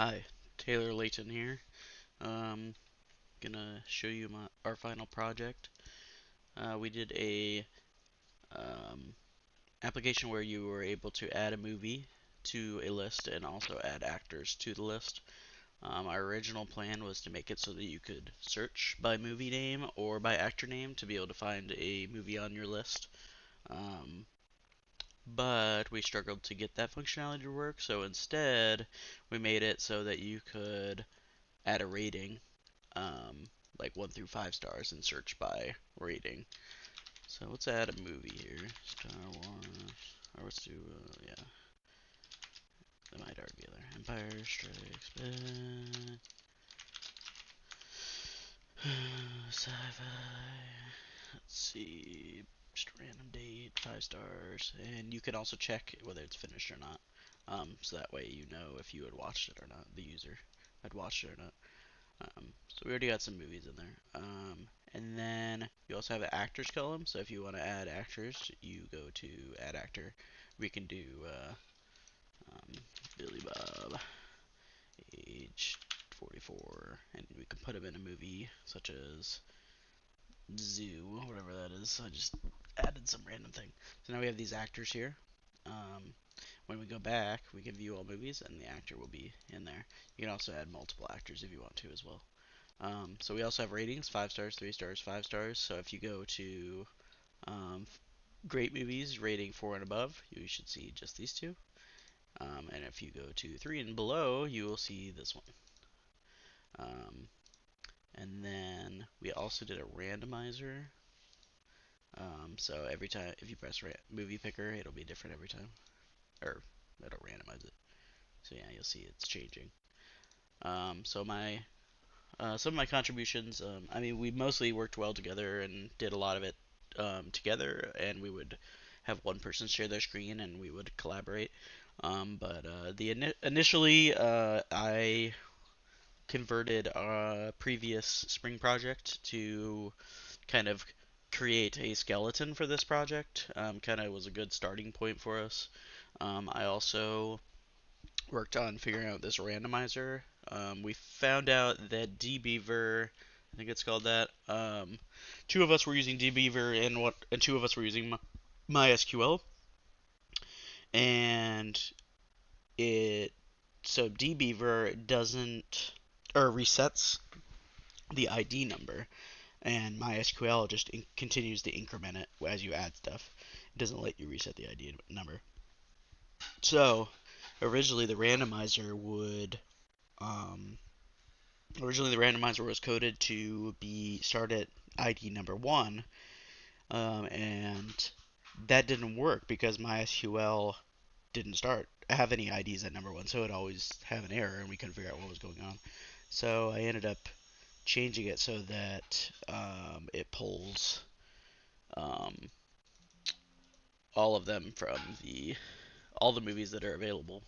Hi, Taylor Layton here. Gonna show you our final project. We did a um, application where you were able to add a movie to a list and also add actors to the list. Our original plan was to make it so that you could search by movie name or by actor name to be able to find a movie on your list. Um, but we struggled to get that functionality to work, so instead we made it so that you could add a rating, um, like 1 through 5 stars, and search by rating. So let's add a movie here. Star Wars. Or let's do, yeah, that might already be there. Empire Strikes Back. Sci-fi. Let's see. Just a random date, 5 stars. And you can also check whether it's finished or not. So that way you know if you had watched it or not, the user had watched it or not. So we already got some movies in there. And then you also have an actors column. So if you want to add actors, you go to add actor. We can do um, Billy Bob, age 44, and we can put him in a movie such as Zoo, whatever that is. I just added some random thing. So now we have these actors here. Um, when we go back, we can view all movies, and the actor will be in there. You can also add multiple actors if you want to as well. So we also have ratings: 5 stars, 3 stars, 5 stars. So if you go to um, great movies rating 4 and above, you should see just these two. And if you go to 3 and below, you will see this one. Um, and then we also did a randomizer. So every time if you press movie picker, it'll be different every time, or it'll randomize it. So yeah, you'll see it's changing. So my some of my contributions, I mean, we mostly worked well together and did a lot of it together, and we would have one person share their screen and we would collaborate. But initially, I converted a previous spring project to kind of create a skeleton for this project. Kind of was a good starting point for us. I also worked on figuring out this randomizer. We found out that dbeaver, I think it's called that. Two of us were using dbeaver and two of us were using MySQL, and it so dbeaver doesn't or resets the ID number, and MySQL just continues to increment it as you add stuff. It doesn't let you reset the ID number. So originally the randomizer would um, originally, the randomizer was coded to be start at ID number one, and that didn't work because MySQL didn't start have any IDs at number one, so it always have an error, and we couldn't figure out what was going on. So I ended up changing it so that it pulls um, all of them from all the movies that are available,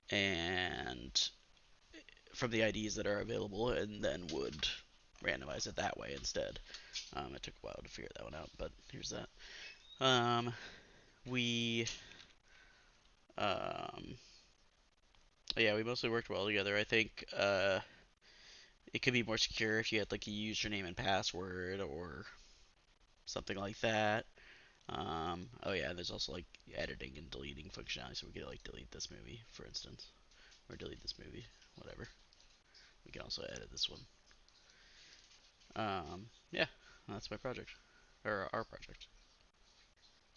and from the IDs that are available, and then would randomize it that way instead. It took a while to figure that one out, but here's that. Um, we, um, yeah, we mostly worked well together. I think it could be more secure if you had like a username and password or something like that. Oh yeah, there's also like editing and deleting functionality, so we could like delete this movie, for instance, or delete this movie, whatever. We can also edit this one. Yeah, that's my project, or our project.